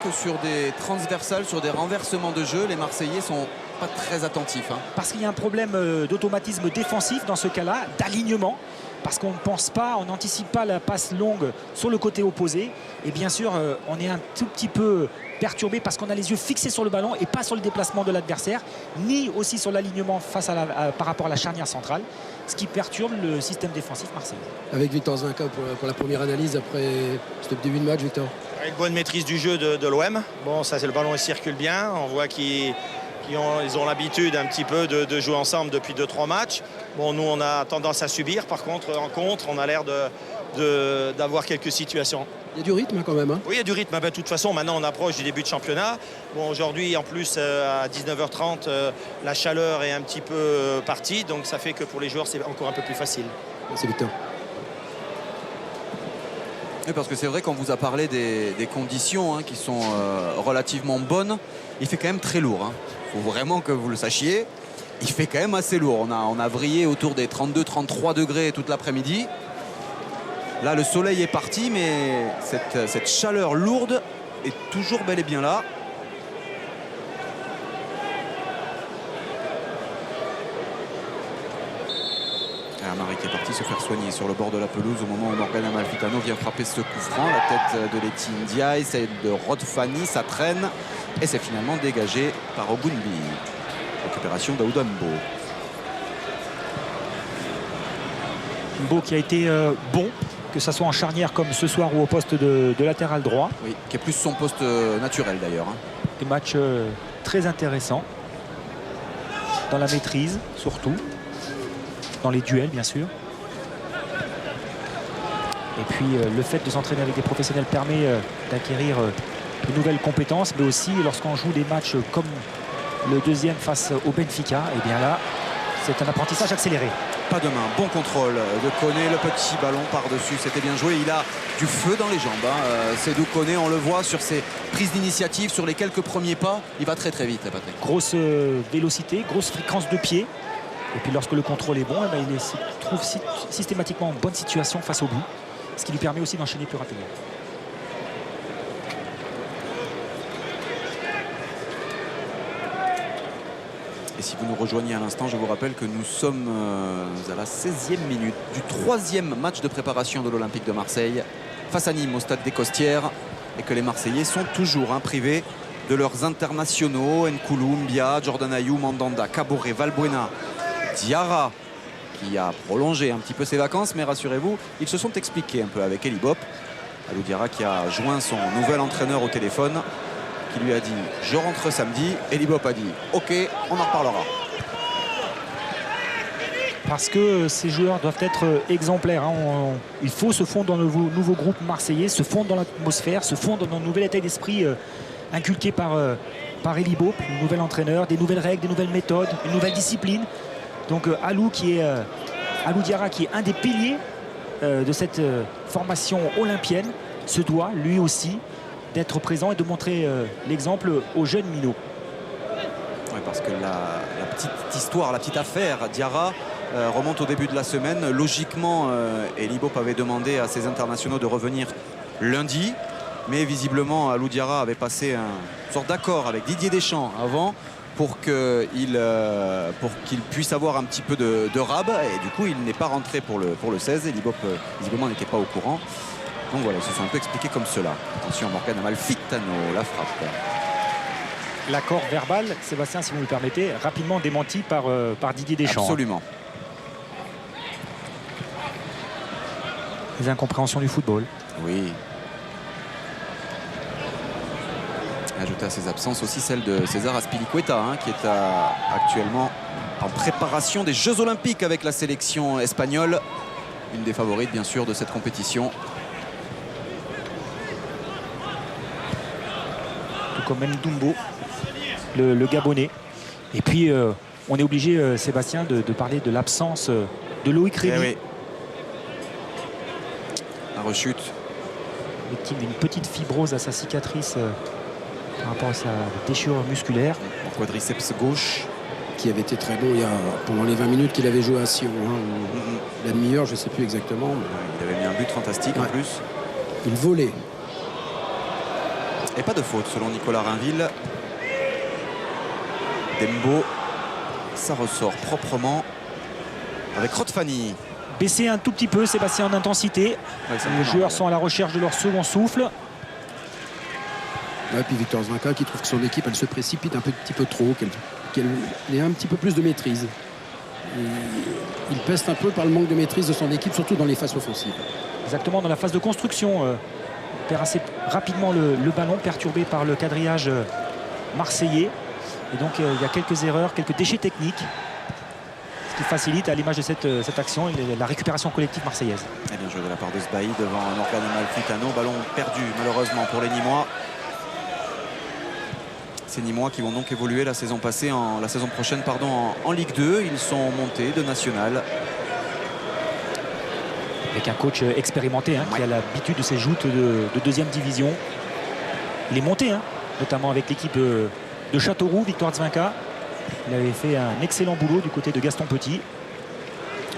Que sur des transversales, sur des renversements de jeu, les Marseillais sont pas très attentifs. Parce qu'il y a un problème d'automatisme défensif dans ce cas-là, d'alignement. Parce qu'on ne pense pas, on n'anticipe pas la passe longue sur le côté opposé. Et bien sûr, on est un tout petit peu perturbé parce qu'on a les yeux fixés sur le ballon et pas sur le déplacement de l'adversaire, ni aussi sur l'alignement face par rapport à la charnière centrale, ce qui perturbe le système défensif marseillais. Avec Victor Zinca pour la première analyse après ce début de match, Victor. Une bonne maîtrise du jeu de l'OM. Bon, ça c'est le ballon, il circule bien. On voit qu'ils ont l'habitude un petit peu de jouer ensemble depuis 2-3 matchs. Bon, nous on a tendance à subir. Par contre, en contre, on a l'air d'avoir quelques situations. Il y a du rythme quand même. Oui, il y a du rythme. De toute façon, maintenant on approche du début de championnat. Bon, aujourd'hui, en plus, à 19h30, la chaleur est un petit peu partie. Donc ça fait que pour les joueurs, c'est encore un peu plus facile. C'est Victor. Et parce que c'est vrai qu'on vous a parlé des conditions qui sont relativement bonnes. Il fait quand même très lourd. Il faut vraiment que vous le sachiez. Il fait quand même assez lourd. On a vrillé autour des 32-33 degrés toute l'après-midi. Là, le soleil est parti, mais cette chaleur lourde est toujours bel et bien là. Amari qui est parti se faire soigner sur le bord de la pelouse au moment où Morgan Amalfitano vient frapper ce coup franc. La tête de Letty Ndiaye, celle de Rod Fanny, ça traîne et c'est finalement dégagé par Ogunbi. Récupération d'Aoudou Mbo. Mbo qui a été bon, que ce soit en charnière comme ce soir ou au poste de latéral droit. Oui, qui est plus son poste naturel d'ailleurs. Des matchs très intéressants. Dans la maîtrise surtout. Dans les duels bien sûr. Et puis le fait de s'entraîner avec des professionnels permet d'acquérir de nouvelles compétences, mais aussi lorsqu'on joue des matchs comme le deuxième face au Benfica, et bien là c'est un apprentissage accéléré. Pas de main, bon contrôle de Koné, le petit ballon par-dessus, c'était bien joué. Il a du feu dans les jambes. Seydou Koné, on le voit sur ses prises d'initiative, sur les quelques premiers pas, il va très très vite, Patrick. Grosse vélocité, grosse fréquence de pied. Et puis lorsque le contrôle est bon, il se trouve systématiquement en bonne situation face au but, ce qui lui permet aussi d'enchaîner plus rapidement. Et si vous nous rejoignez à l'instant, je vous rappelle que nous sommes à la 16e minute du 3e match de préparation de l'Olympique de Marseille face à Nîmes au stade des Costières et que les Marseillais sont toujours privés de leurs internationaux. Nkoulou, Mbia, Jordan Ayew, Mandanda, Kaboré, Valbuena, Diarra qui a prolongé un petit peu ses vacances, mais rassurez-vous, ils se sont expliqués un peu avec Eli Bopp. Alou Diarra qui a joint son nouvel entraîneur au téléphone, qui lui a dit je rentre samedi. Eli Bopp a dit ok, on en reparlera. Parce que ces joueurs doivent être exemplaires. Il faut se fondre dans le nouveau groupe marseillais, se fondre dans l'atmosphère, se fondre dans un nouvel état d'esprit inculqué par Eli Bopp, le nouvel entraîneur, des nouvelles règles, des nouvelles méthodes, une nouvelle discipline. Donc Alou Diarra, qui est un des piliers de cette formation olympienne, se doit lui aussi d'être présent et de montrer l'exemple aux jeunes minots. Oui, parce que la petite histoire, la petite affaire Diarra remonte au début de la semaine. Logiquement, Eli Bopp avait demandé à ses internationaux de revenir lundi. Mais visiblement, Alou Diarra avait passé une sorte d'accord avec Didier Deschamps avant pour qu'il puisse avoir un petit peu de rab. Et du coup, il n'est pas rentré pour le 16. Eli Bopp, visiblement, n'était pas au courant. Donc voilà, ils se sont un peu expliqués comme cela. Attention, Morgan Amalfitano, la frappe. L'accord verbal, Sébastien, si vous me le permettez, rapidement démenti par Didier Deschamps. Absolument. Les incompréhensions du football. Oui. Ajouter à ses absences aussi celle de César Azpilicueta, qui est actuellement en préparation des Jeux Olympiques avec la sélection espagnole. Une des favorites, bien sûr, de cette compétition. Tout comme Ndumbo, le Gabonais. Et puis, on est obligé, Sébastien, de parler de l'absence de Loïc Rémy. Oui. La rechute. Victime d'une petite fibrose à sa cicatrice par rapport à sa déchirure musculaire. En quadriceps gauche. Qui avait été très bon pendant les 20 minutes qu'il avait joué à Sion. La demi-heure, je ne sais plus exactement. Il avait mis un but fantastique en plus. Il volait. Et pas de faute selon Nicolas Rainville. Dembo, ça ressort proprement avec Rotfani. Baisser un tout petit peu Sébastien en intensité. Ouais, Les joueurs sont à la recherche de leur second souffle. Ouais, puis Victor Zvinka qui trouve que son équipe elle se précipite un petit peu trop, qu'elle ait un petit peu plus de maîtrise. Et il peste un peu par le manque de maîtrise de son équipe, surtout dans les phases offensives. Exactement, dans la phase de construction. Il perd assez rapidement le ballon, perturbé par le quadrillage marseillais. Et donc il y a quelques erreurs, quelques déchets techniques. Ce qui facilite à l'image de cette action la récupération collective marseillaise. Et bien joué de la part de Sbahi devant Morgan Amalfitano. Ballon perdu malheureusement pour les Nîmois. Ces Nîmois qui vont donc évoluer la saison prochaine en Ligue 2. Ils sont montés de national. Avec un coach expérimenté qui a l'habitude de ces joutes de deuxième division. Il est monté, notamment avec l'équipe de Châteauroux, Victor Zvinka. Il avait fait un excellent boulot du côté de Gaston Petit.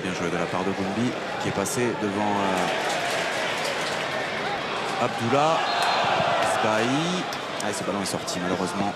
Bien joué de la part de Goumbi qui est passé devant Abdullah Sbahi. Ce ballon est sorti malheureusement.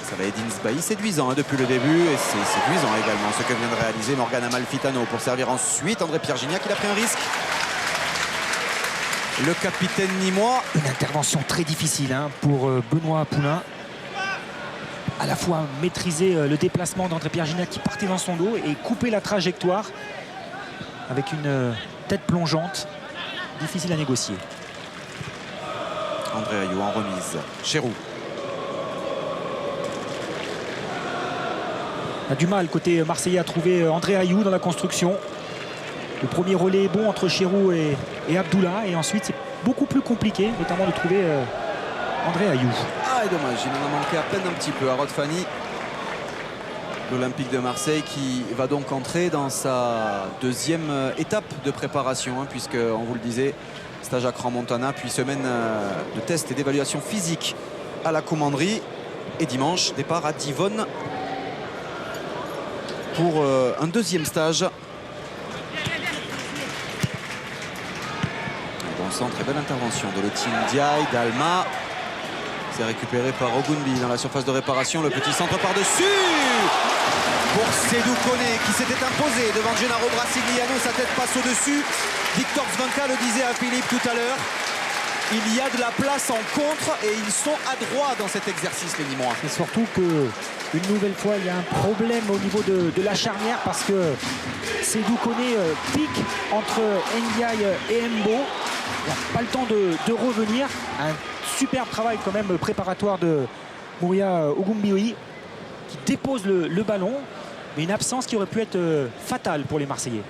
Ça va Edine Sbahi, séduisant depuis le début, et c'est séduisant également ce que vient de réaliser Morgan Amalfitano pour servir ensuite André-Pierre Gignac. Il a pris un risque. Le capitaine nîmois. Une intervention très difficile pour Benoît Poulain. À la fois maîtriser le déplacement d'André-Pierre Gignac qui partait dans son dos et couper la trajectoire avec une tête plongeante. Difficile à négocier. André Ayou en remise. Chéroux. On a du mal côté marseillais à trouver André Ayou dans la construction. Le premier relais est bon entre Chéroux et Abdullah. Et ensuite, c'est beaucoup plus compliqué, notamment de trouver André Ayou. Ah, et dommage, il en a manqué à peine un petit peu à Rotfani. L'Olympique de Marseille qui va donc entrer dans sa deuxième étape de préparation, puisque, on vous le disait, stage à Crans-Montana, puis semaine de tests et d'évaluation physique à la commanderie. Et dimanche, départ à Divonne pour un deuxième stage. Bon centre et belle intervention de Lotine Ndiaye, d'Alma. C'est récupéré par Ogunbi dans la surface de réparation. Le petit centre par-dessus pour Sédou Koné qui s'était imposé devant Gennaro Brasigliano. Sa tête passe au-dessus. Victor Zvinka le disait à Philippe tout à l'heure. Il y a de la place en contre et ils sont adroits dans cet exercice, les Nîmois. Et surtout qu'une nouvelle fois, il y a un problème au niveau de la charnière parce que Sédou Koné pique entre Ndiaye et Mbo. Il n'a pas le temps de revenir. Un superbe travail quand même préparatoire de Mouria Ogunbi qui dépose le ballon. Mais une absence qui aurait pu être fatale pour les Marseillais.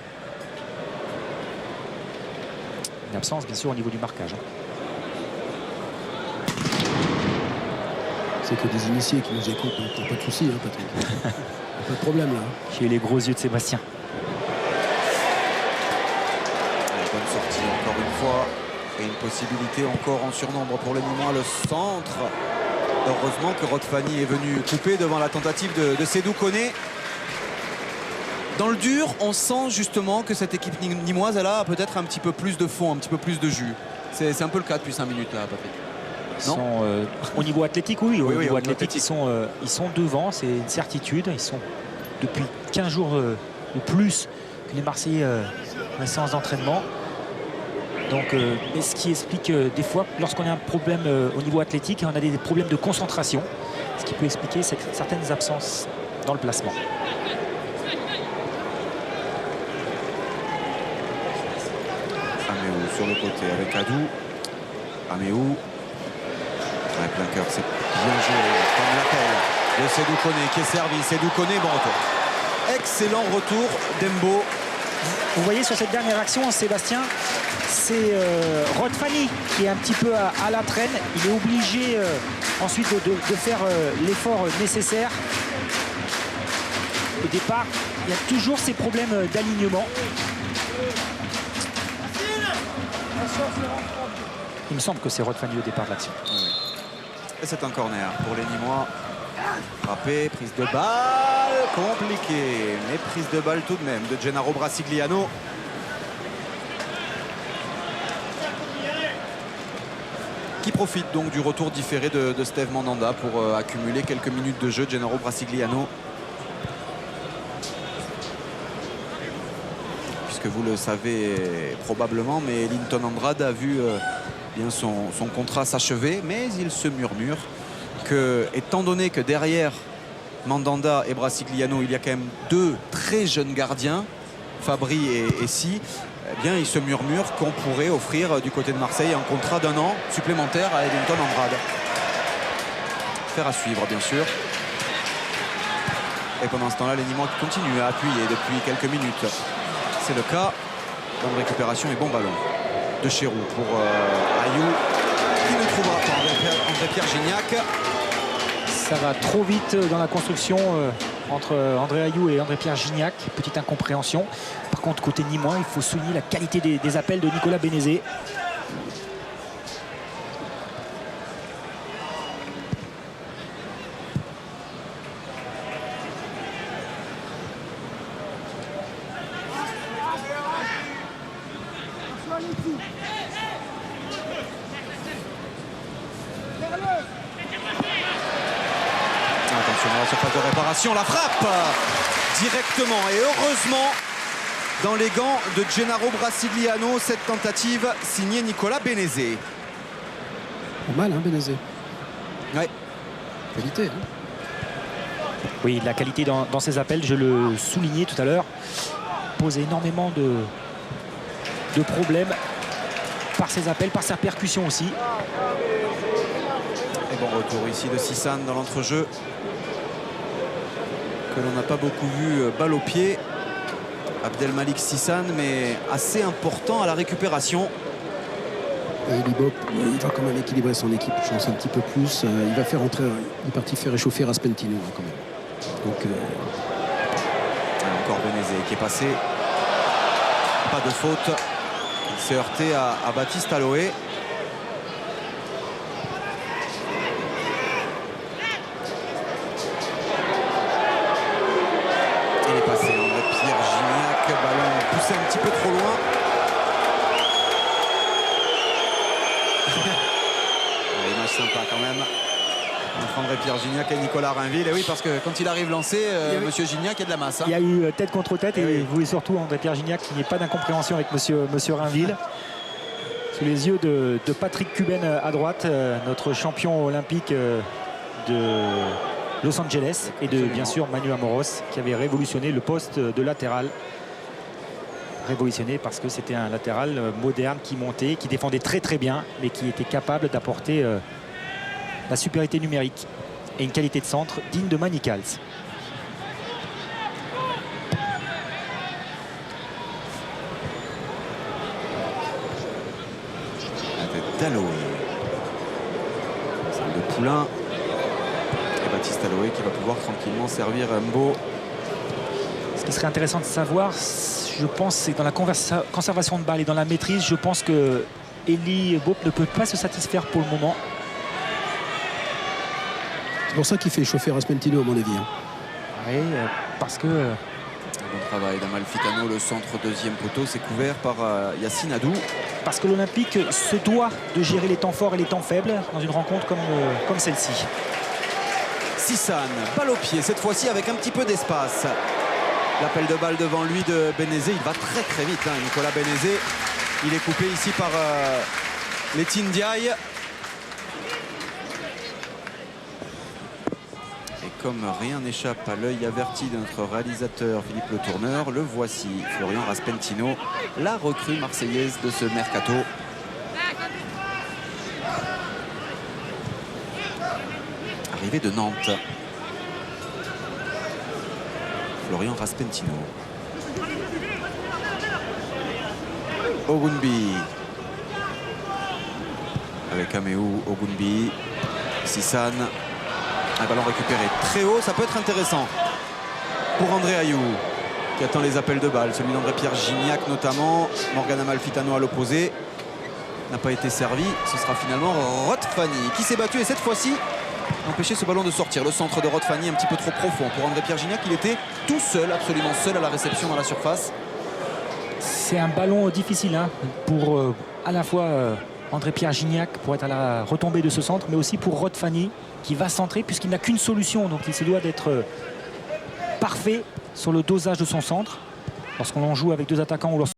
Une absence bien sûr au niveau du marquage. C'est que des initiés qui nous écoutent, donc pas de soucis, Patrick. Pas de problème là. J'ai les gros yeux de Sébastien. Bonne sortie encore une fois. Et une possibilité encore en surnombre pour les Nîmois. Le centre. Heureusement que Rotfani est venu couper devant la tentative de Sédou Koné. Dans le dur, on sent justement que cette équipe nîmoise elle a peut-être un petit peu plus de fond, un petit peu plus de jus. C'est un peu le cas depuis 5 minutes là, Patrick. Au niveau athlétique, oui. Au niveau athlétique, athlétique. ils sont devant, c'est une certitude. Ils sont depuis 15 jours ou plus que les Marseillais dans la séance d'entraînement. Donc, mais ce qui explique des fois, lorsqu'on a un problème au niveau athlétique, on a des problèmes de concentration, ce qui peut expliquer certaines absences dans le placement. Améou sur le côté avec Adou. Améou. Ouais, plein cœur, c'est bien joué. Comme l'appel de Sédou Koné qui est servi. Sédou Koné, bon retour. Excellent retour d'Embo. Vous voyez sur cette dernière action, Sébastien, c'est Rotfani qui est un petit peu à la traîne. Il est obligé ensuite de faire l'effort nécessaire. Au départ, il y a toujours ces problèmes d'alignement. Il me semble que c'est Rotfani au départ de l'action. Oui. Et c'est un corner pour les Nîmois. Frappé, prise de balle, compliqué, mais prise de balle tout de même de Gennaro Brasigliano. qui profite donc du retour différé de Steve Mandanda pour accumuler quelques minutes de jeu. Gennaro Brasigliano, puisque vous le savez probablement, mais Linton Andrade a vu bien son contrat s'achever, mais il se murmure que, étant donné que derrière Mandanda et Brasigliano, il y a quand même deux très jeunes gardiens, Fabri et Si, eh bien, il se murmure qu'on pourrait offrir du côté de Marseille un contrat d'1 an supplémentaire à Linton Andrade. Faire à suivre, bien sûr. Et pendant ce temps-là, les Nîmois continuent à appuyer depuis quelques minutes. C'est le cas. Bonne récupération et bon ballon de Chéroux pour Ayou, qui ne trouvera pas André-Pierre Gignac. Ça va trop vite dans la construction entre André Ayou et André-Pierre Gignac. Petite incompréhension. Par contre, côté Nîmois, il faut souligner la qualité des appels de Nicolas Bénézé. Surface de réparation, la frappe directement et heureusement dans les gants de Gennaro Brasigliano, cette tentative signée Nicolas Bénézé. Pas mal, hein, Bénézé. Ouais. Qualité, hein. Oui, la qualité dans ses appels, je le soulignais tout à l'heure, pose énormément de problèmes par ses appels, par sa percussion aussi. Et bon retour ici de Sissane dans l'entrejeu, que l'on n'a pas beaucoup vu, balle au pied. Abdelmalik Sissane, mais assez important à la récupération. Et Elibop, il va quand même équilibrer son équipe, je pense un petit peu plus. Il va faire entrer, il est parti faire réchauffer Raspentino hein, quand même. Donc, encore Bénézé qui est passé. Pas de faute. Il s'est heurté à Baptiste Aloé. Il est passé. André-Pierre Gignac, ballon poussé un petit peu trop loin. Image sympa quand même. Entre André-Pierre Gignac et Nicolas Rainville. Et oui, parce que quand il arrive lancé, monsieur Gignac, il y a de la masse. Hein. Il y a eu tête contre tête et vous et surtout André-Pierre Gignac, qu'il n'y ait pas d'incompréhension avec monsieur Rainville. Sous les yeux de Patrick Cuben à droite, notre champion olympique de Los Angeles, et de bien sûr Manu Amoros, qui avait révolutionné le poste de latéral. Révolutionné parce que c'était un latéral moderne qui montait, qui défendait très très bien, mais qui était capable d'apporter la supériorité numérique et une qualité de centre digne de Manicals. Aloé, celle de Poulain et Baptiste Aloé qui va pouvoir tranquillement servir Mbo. Ce qui serait intéressant de savoir, je pense, c'est dans la conservation de balle et dans la maîtrise, je pense que Eli Bop ne peut pas se satisfaire pour le moment. C'est pour ça qu'il fait chauffer Raspentino à mon avis. Hein. Oui, parce que... Bon travail d'Amalfitano, le centre deuxième poteau, c'est couvert par Yacine Adou. Parce que l'Olympique se doit de gérer les temps forts et les temps faibles dans une rencontre comme celle-ci. Sissane, balle au pied, cette fois-ci avec un petit peu d'espace. L'appel de balle devant lui de Bénézé, il va très très vite, hein, Nicolas Bénézé. Il est coupé ici par Letine Ndiaye. Et comme rien n'échappe à l'œil averti de notre réalisateur Philippe Le Tourneur, le voici, Florian Raspentino, la recrue marseillaise de ce mercato. Arrivé de Nantes. Florian Raspentino. Ogunbi. Avec Améou, Ogunbi. Sissane. Un ballon récupéré très haut, ça peut être intéressant pour André Ayou qui attend les appels de balles. Celui d'André-Pierre Gignac notamment. Morgan Amalfitano à l'opposé. N'a pas été servi. Ce sera finalement Rod Fanny qui s'est battu et cette fois-ci empêcher ce ballon de sortir. Le centre de Rod Fanny un petit peu trop profond pour André-Pierre Gignac. Il était tout seul, absolument seul à la réception dans la surface. C'est un ballon difficile hein, pour à la fois André-Pierre Gignac pour être à la retombée de ce centre, mais aussi pour Rod Fanny qui va centrer puisqu'il n'a qu'une solution. Donc il se doit d'être parfait sur le dosage de son centre lorsqu'on en joue avec deux attaquants ou lorsqu'on